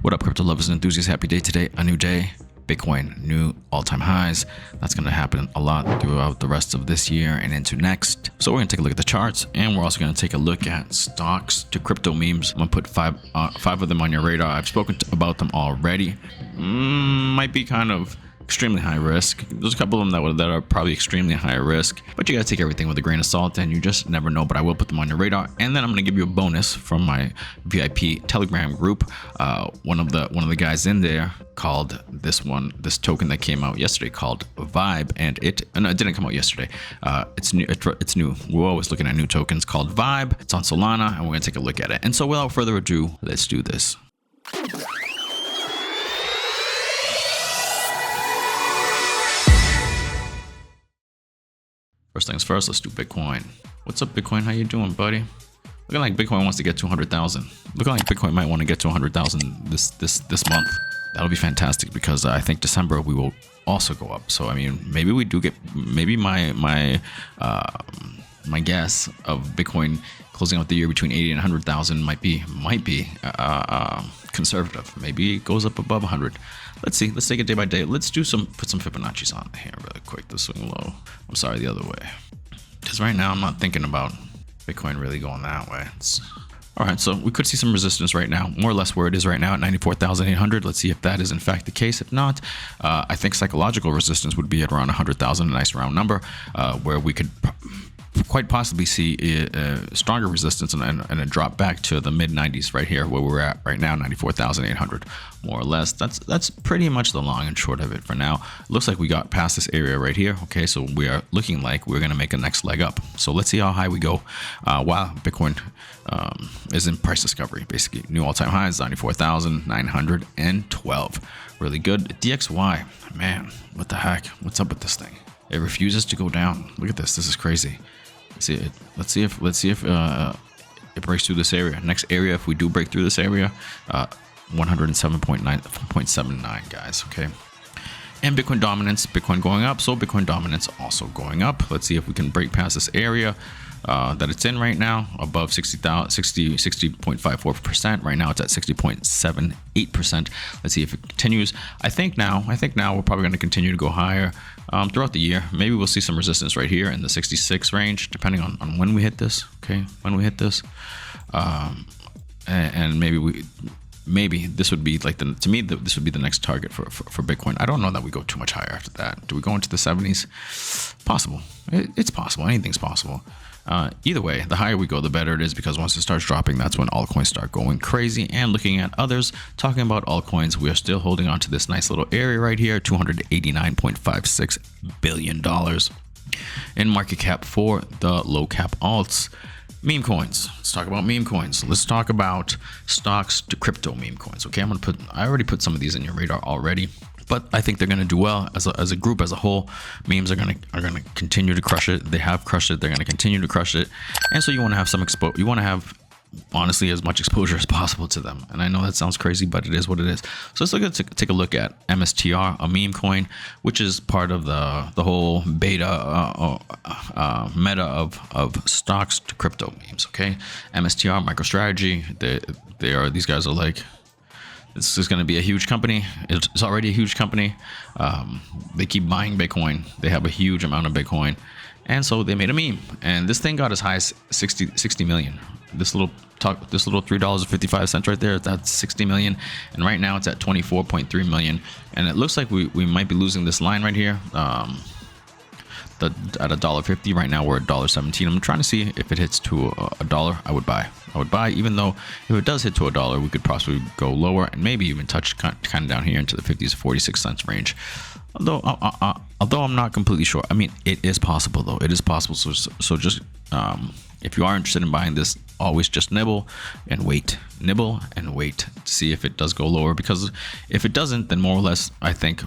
What up, crypto lovers and enthusiasts? Happy day today. A new day. Bitcoin, new all-time highs. That's going to happen a lot throughout the rest of this year and into next. So we're going to take a look at the charts, and we're also going to take a look at stocks to crypto memes. I'm going to put five of them on your radar. I've spoken about them already. Might be kind of extremely high risk. There's a couple of them that are probably extremely high risk, but you got to take everything with a grain of salt, and you just never know. But I will put them on your radar, and then I'm going to give you a bonus from my VIP Telegram group. One of the guys in there called this token that came out yesterday called Vibe, and it didn't come out yesterday. It's new. It's new. We're always looking at new tokens called Vibe. It's on Solana, and we're going to take a look at it. And so without further ado, let's do this. First things first, let's do Bitcoin. What's up, Bitcoin? How you doing, buddy? Looking like Bitcoin wants to get to 100,000. Looking like Bitcoin might want to get to 100,000 this month. That'll be fantastic because I think December we will also go up. So I mean, maybe we do get. Maybe my guess of Bitcoin closing out the year between 80 and 100,000 might be conservative. Maybe it goes up above 100. Let's see. Let's take it day by day. Let's put some Fibonacci's on here really quick. The swing low. I'm sorry, the other way. Because right now I'm not thinking about Bitcoin really going that way. All right, so we could see some resistance right now, more or less where it is right now at 94,800. Let's see if that is in fact the case. If not, I think psychological resistance would be at around 100,000, a nice round number, where we could quite possibly see a stronger resistance and a drop back to the mid 90s right here where we're at right now, 94,800 more or less. That's pretty much the long and short of it for now. It looks like we got past this area right here. Okay, so we are looking like we're gonna make a next leg up. So let's see how high we go while Bitcoin is in price discovery. Basically new all-time highs, 94,912. Really good. DXY, man, what the heck? What's up with this thing? It refuses to go down. Look at this. This is crazy. Let's see if it breaks through this area. Next area, if we do break through this area, 107.79, guys. Okay. And Bitcoin dominance, Bitcoin going up, so Bitcoin dominance also going up. Let's see if we can break past this area that it's in right now, above 60.54%. Right now it's at 60.78%. Let's see if it continues. I think now we're probably going to continue to go higher throughout the year. Maybe we'll see some resistance right here in the 66 range, depending on when we hit this. Okay, when we hit this, and maybe this would be like this would be the next target for Bitcoin. I don't know that we go too much higher after that. Do we go into the 70s? Possible. It's possible. Anything's possible. Either way, the higher we go, the better it is, because once it starts dropping, that's when altcoins start going crazy. And looking at others, talking about altcoins, we are still holding on to this nice little area right here, $289.56 billion in market cap for the low cap alts. Meme coins. Let's talk about meme coins. Let's talk about stocks to crypto meme coins. Okay, I already put some of these in your radar already, but I think they're going to do well as a group, as a whole. Memes are going to continue to crush it. They have crushed it. They're going to continue to crush it. And so you want to have you want to have, honestly, as much exposure as possible to them. And I know that sounds crazy, but it is what it is. So let's take a look at MSTR, a meme coin, which is part of the whole beta meta of stocks to crypto memes. Okay, MSTR, MicroStrategy. These guys are like, this is going to be a huge company. It's already a huge company. They keep buying Bitcoin. They have a huge amount of Bitcoin. And so they made a meme. And this thing got as high as 60 million. This little $3.55 right there, that's 60 million. And right now it's at 24.3 million. And it looks like we might be losing this line right here. At $1.50 right now, we're at $1.17. I'm trying to see if it hits to $1. I would buy, even though if it does hit to $1, we could possibly go lower and maybe even touch kind of down here into the 50 to 46 cents range. Although I'm not completely sure. I mean, it is possible though. It is possible. So just if you are interested in buying this, always just nibble and wait to see if it does go lower. Because if it doesn't, then more or less, I think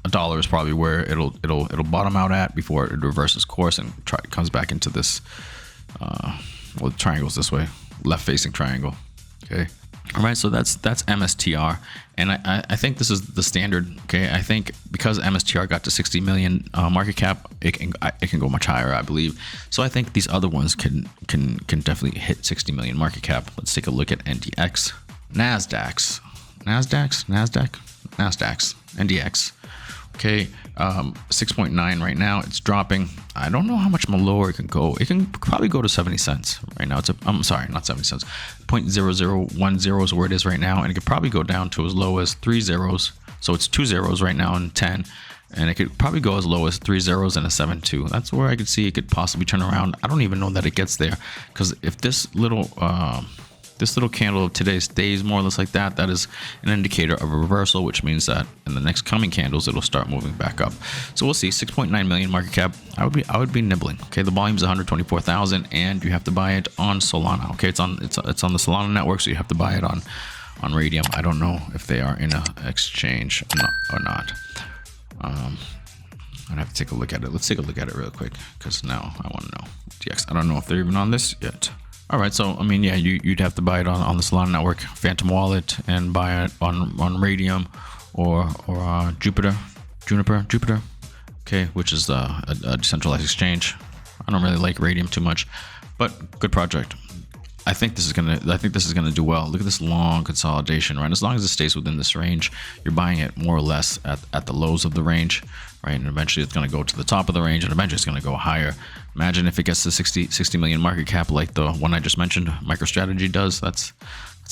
$1 is probably where it'll bottom out at before it reverses course and comes back into this well, the triangle's this way, left facing triangle. Okay, all right, so that's MSTR, and I think this is the standard. Okay, I think because MSTR got to 60 million market cap, it can go much higher, I believe. So I think these other ones can definitely hit 60 million market cap. Let's take a look at NDX, NDX. Okay, 6.9 right now. It's dropping. I don't know how much more lower it can go. It can probably go to 70 cents right now. I'm sorry, not 70 cents. 0.0010 is where it is right now, and it could probably go down to as low as 3 zeros. So it's 2 zeros right now and 10, and it could probably go as low as 3 zeros and a 7.2. That's where I could see it could possibly turn around. I don't even know that it gets there, because if this little candle of today stays more or less like that, that is an indicator of a reversal, which means that in the next coming candles it'll start moving back up. So we'll see. 6.9 million market cap. I would be nibbling. Okay, the volume is 124,000, and you have to buy it on Solana. Okay, it's on the Solana network, so you have to buy it on Radium. I don't know if they are in a exchange or not. I'd have to take a look at it. Let's take a look at it real quick, because now I want to know. DX. I don't know if they're even on this yet. All right, so I mean, yeah, you'd have to buy it on the Solana network, Phantom Wallet, and buy it on Radium or Juniper, okay, which is a decentralized exchange. I don't really like Radium too much, but good project. I think this is gonna do well. Look at this long consolidation, right? As long as it stays within this range, you're buying it more or less at the lows of the range, right? And eventually it's gonna go to the top of the range, and eventually it's gonna go higher. Imagine if it gets to 60 million market cap like the one I just mentioned, MicroStrategy does. That's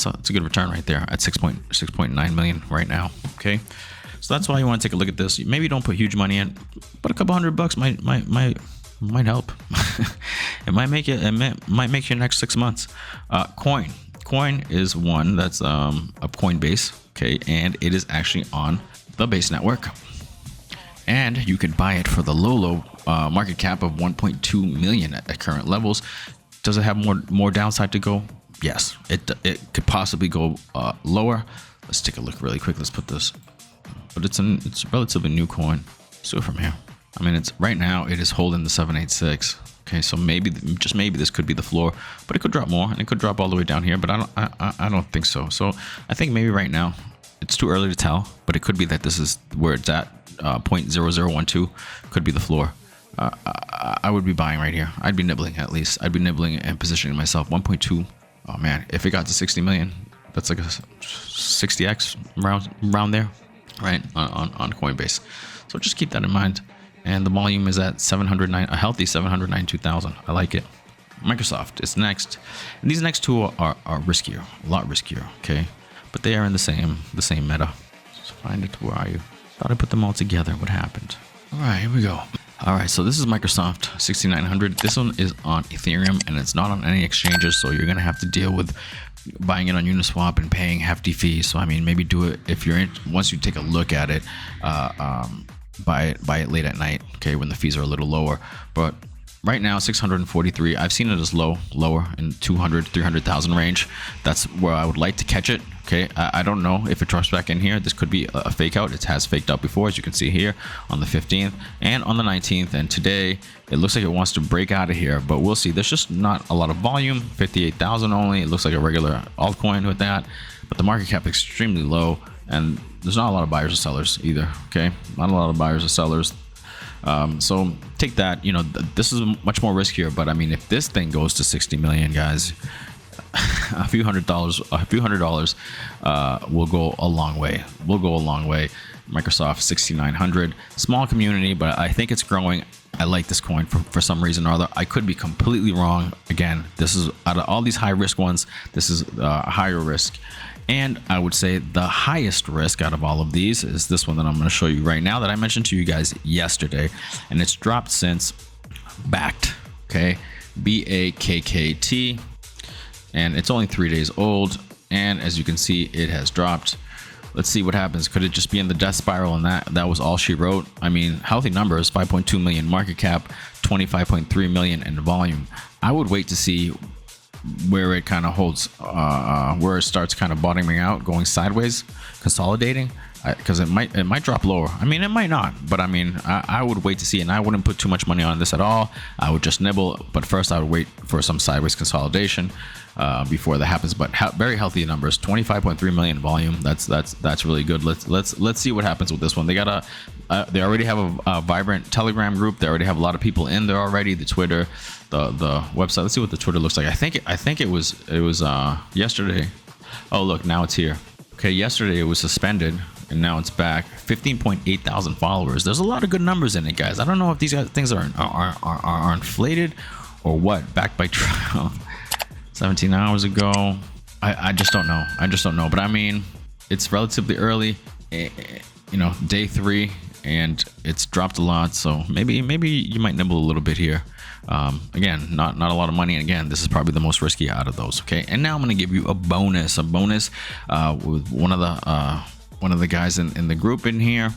a good return right there at 6.9 million right now. Okay, so that's why you want to take a look at this. Maybe don't put huge money in, but a couple $100 might help. It might make your next 6 months. Coin is one that's a Coinbase, okay, and it is actually on the Base network, and you can buy it for the low market cap of 1.2 million at current levels. Does it have more downside to go? Yes, it could possibly go lower. Let's take a look really quick. Let's put this, but it's a relatively new coin. So from here, I mean, it's right now it is holding the 786. Okay, so maybe, just maybe, this could be the floor, but it could drop more, and it could drop all the way down here. But I don't think so. So I think maybe right now it's too early to tell, but it could be that this is where it's at. 0.0012 could be the floor. I would be buying right here. I'd be nibbling, at least. I'd be nibbling and positioning myself. 1.2. Oh man, if it got to 60 million, that's like a 60x around there, right? On Coinbase. So just keep that in mind. And the volume is at a healthy 792,000. I like it. Microsoft is next, and these next two are riskier, a lot riskier. Okay, but they are in the same meta. Let's find it. Where are you? Thought I put them all together. What happened? All right, here we go. All right, so this is Microsoft 6900. This one is on Ethereum, and it's not on any exchanges, so you're gonna have to deal with buying it on Uniswap and paying hefty fees. So I mean, maybe do it if you're in. Once you take a look at it, buy it late at night, okay, when the fees are a little lower. But right now 643, I've seen it as lower in 200 300,000 range. That's where I would like to catch it. Okay, I don't know if it drops back in here. This could be a fake out. It has faked out before, as you can see here on the 15th and on the 19th, and today it looks like it wants to break out of here, but we'll see. There's just not a lot of volume, 58,000 only. It looks like a regular altcoin with that, but the market cap is extremely low, and there's not a lot of buyers or sellers either. Okay, not a lot of buyers or sellers. So take that, you know, this is much more riskier, but I mean, if this thing goes to 60 million, guys, a few hundred dollars will go a long way. Microsoft 6900, small community, but I think it's growing. I like this coin for some reason or other. I could be completely wrong. Again, this is out of all these high risk ones, this is a higher risk. And I would say the highest risk out of all of these is this one that I'm going to show you right now that I mentioned to you guys yesterday, and it's dropped since. Backed, okay, BAKKT, and it's only 3 days old, and as you can see, it has dropped. Let's see what happens. Could it just be in the death spiral, and that was all she wrote? I mean, healthy numbers, 5.2 million market cap, 25.3 million in volume. I would wait to see where it kind of holds, where it starts kind of bottoming out, going sideways, consolidating, because it might drop lower. I mean, it might not, but I mean, I would wait to see, and I wouldn't put too much money on this at all. I would just nibble, but first I would wait for some sideways consolidation before that happens. But very healthy numbers, 25.3 million volume. That's really good. Let's see what happens with this one. They already have a vibrant Telegram group. They already have a lot of people in there already. The Twitter, the website. Let's see what the Twitter looks like. I think it was yesterday. Oh look, now it's here. Okay, yesterday it was suspended and now it's back. 15.8 thousand followers. There's a lot of good numbers in it, guys. I don't know if these things are inflated or what. Backed by trial 17 hours ago. I just don't know. I just don't know. But I mean, it's relatively early, you know, day 3, and it's dropped a lot. So maybe you might nibble a little bit here. Again, not a lot of money, and again, this is probably the most risky out of those. Okay, and now I'm gonna give you a bonus with one of the guys in the group in here,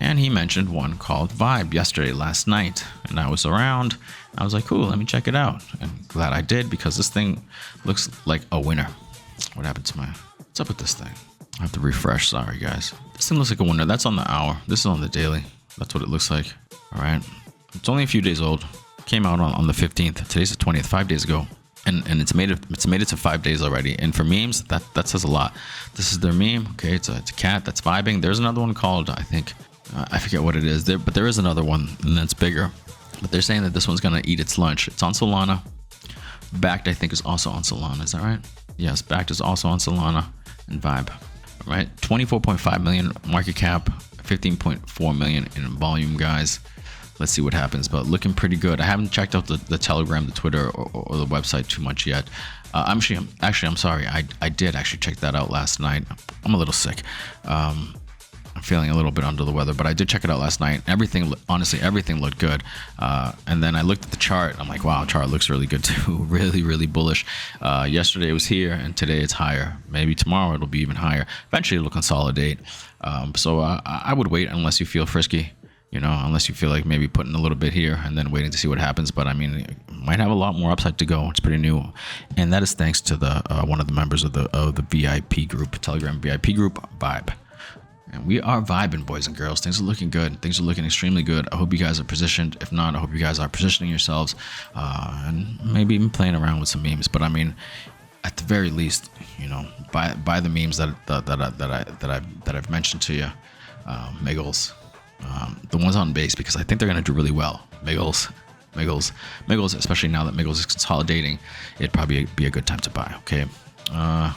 and he mentioned one called Vibe last night, and I was around. I was like, cool, let me check it out, and glad I did, because this thing looks like a winner. What happened to what's up with this thing? I have to refresh. Sorry, guys. This thing looks like a winner. That's on the hour. This is on the daily. That's what it looks like. All right. It's only a few days old. Came out on the 15th. Today's the 20th. 5 days ago, and it's made it to 5 days already. And for memes, that says a lot. This is their meme. Okay, it's a cat that's vibing. There's another one called, I think, I forget what it is. But there is another one, and that's bigger. But they're saying that this one's gonna eat its lunch. It's on Solana. Backed, I think, is also on Solana. Is that right? Yes, Backed is also on Solana and Vibe. All right, 24.5 million market cap, 15.4 million in volume, guys. Let's see what happens, but looking pretty good. I haven't checked out the Telegram, the Twitter, or the website too much yet. I'm sorry. I did actually check that out last night. I'm a little sick. I'm feeling a little bit under the weather, but I did check it out last night. Honestly, everything looked good. And then I looked at the chart. I'm like, wow, chart looks really good too. Really, really bullish. Yesterday it was here, and today it's higher. Maybe tomorrow it'll be even higher. Eventually it'll consolidate. So I would wait unless you feel frisky. You know, unless you feel like maybe putting a little bit here and then waiting to see what happens. But I mean, it might have a lot more upside to go. It's pretty new, and that is thanks to the one of the members of the VIP group, Telegram VIP group, Vibe. And we are vibing, boys and girls. Things are looking good. Things are looking extremely good. I hope you guys are positioned. If not, I hope you guys are positioning yourselves, and maybe even playing around with some memes. But I mean, at the very least, you know, buy the memes that I've mentioned to you, Miggles. The ones on base, because I think they're going to do really well. Miggles, especially now that Miggles is consolidating, it'd probably be a good time to buy. Okay. I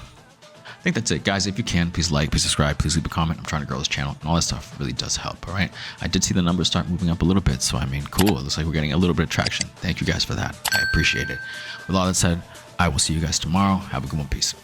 think that's it, guys. If you can, please like, please subscribe, please leave a comment. I'm trying to grow this channel, and all that stuff really does help. All right. I did see the numbers start moving up a little bit, so I mean, cool. It looks like we're getting a little bit of traction. Thank you guys for that. I appreciate it. With all that said, I will see you guys tomorrow. Have a good one. Peace.